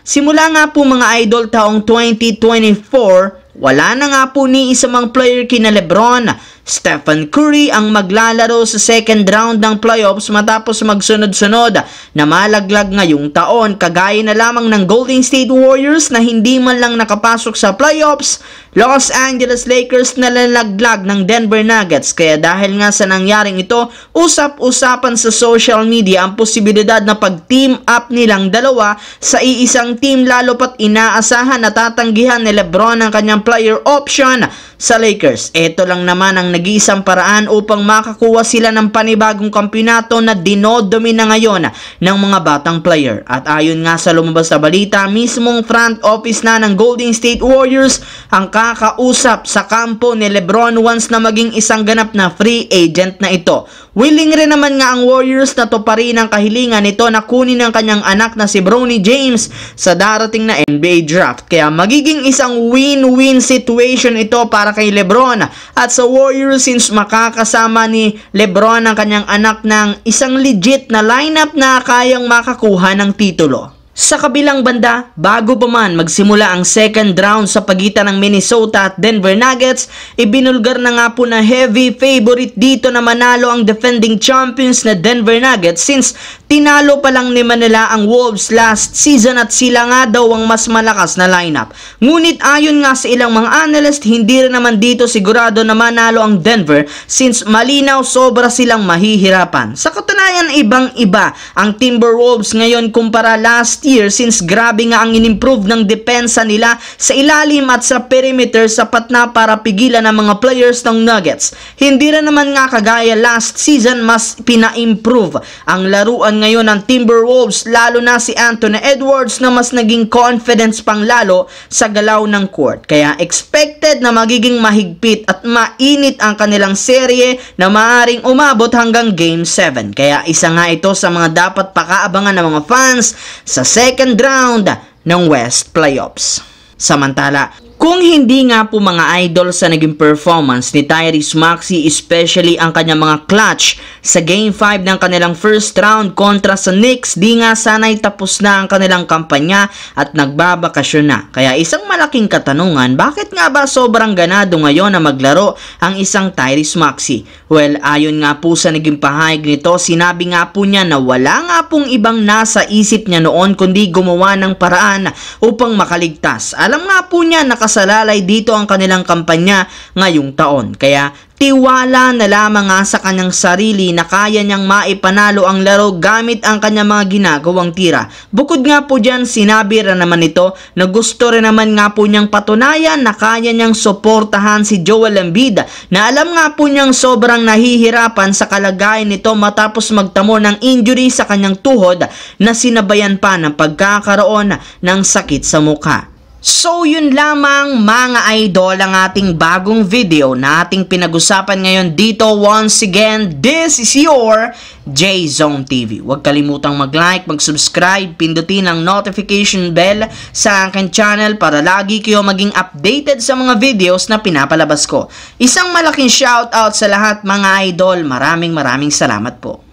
Simula nga po mga idol taong 2024, wala na nga po ni isa mang player kina Lebron, Stephen Curry ang maglalaro sa second round ng playoffs matapos magsunod-sunod na malaglag ngayong taon. Kagaya na lamang ng Golden State Warriors na hindi man lang nakapasok sa playoffs, Los Angeles Lakers na lalaglag ng Denver Nuggets. Kaya dahil nga sa nangyaring ito, usap-usapan sa social media ang posibilidad na pag-team up nilang dalawa sa iisang team, lalo pat inaasahan na tatanggihan ni Lebron ang kanyang player option sa Lakers. Ito lang naman ang nag-iisang paraan upang makakuha sila ng panibagong kampiyonato na dinodomina ngayon ng mga batang player. At ayon nga sa lumabas na balita, mismong front office na ng Golden State Warriors ang kakausap sa kampo ni Lebron once na maging isang ganap na free agent na ito. Willing rin naman nga ang Warriors na tuparin ang kahilingan nito na kunin ang kanyang anak na si Bronny James sa darating na NBA draft. Kaya magiging isang win-win situation ito para kay Lebron at sa Warriors, since makakasama ni Lebron ang kanyang anak ng isang legit na lineup na kayang makakuha ng titulo. Sa kabilang banda, bago pa man magsimula ang second round sa pagitan ng Minnesota at Denver Nuggets, ibinulgar na nga po na heavy favorite dito na manalo ang defending champions na Denver Nuggets since tinalo pa lang ni Manila ang Wolves last season at sila nga daw ang mas malakas na lineup. Ngunit ayon nga sa ilang mga analyst, hindi rin naman dito sigurado na manalo ang Denver since malinaw sobra silang mahihirapan. Sa katunayan, ibang-iba ang Timberwolves ngayon kumpara last year since grabe nga ang inimprove ng depensa nila sa ilalim at sa perimeter, sapat na para pigilan ang mga players ng Nuggets. Hindi rin naman nga kagaya last season, mas pina-improve ang laruan ngayon ng Timberwolves, lalo na si Anthony Edwards na mas naging confidence pang lalo sa galaw ng court. Kaya expected na magiging mahigpit at mainit ang kanilang serye na maaaring umabot hanggang Game 7. Kaya isa nga ito sa mga dapat pakaabangan ng mga fans sa second round ng West Playoffs. Samantala, kung hindi nga po mga idol sa naging performance ni Tyrese Maxey, especially ang kanyang mga clutch sa Game 5 ng kanilang first round kontra sa Knicks, di nga sana'y tapos na ang kanilang kampanya at nagbabakasyon na. Kaya isang malaking katanungan, bakit nga ba sobrang ganado ngayon na maglaro ang isang Tyrese Maxey? Well, ayon nga po sa naging pahayag nito, sinabi nga po niya na wala nga pong ibang nasa isip niya noon kundi gumawa ng paraan upang makaligtas. Alam nga po niya nakasalalay dito ang kanilang kampanya ngayong taon. Kaya tiwala na lamang nga sa kanyang sarili na kaya niyang maipanalo ang laro gamit ang kanyang mga ginagawang tira. Bukod nga po dyan, sinabi rin naman ito na gusto rin naman nga po niyang patunayan na kaya niyang suportahan si Joel Embiid, na alam nga po niyang sobrang nahihirapan sa kalagayan nito matapos magtamo ng injury sa kanyang tuhod na sinabayan pa ng pagkakaroon ng sakit sa mukha. So yun lamang mga idol ang ating bagong video na ating pinag-usapan ngayon dito. Once again, this is your J-Zone TV. Huwag kalimutang mag-like, mag-subscribe, pindutin ang notification bell sa aking channel para lagi kayo maging updated sa mga videos na pinapalabas ko. Isang malaking shoutout sa lahat mga idol. Maraming salamat po.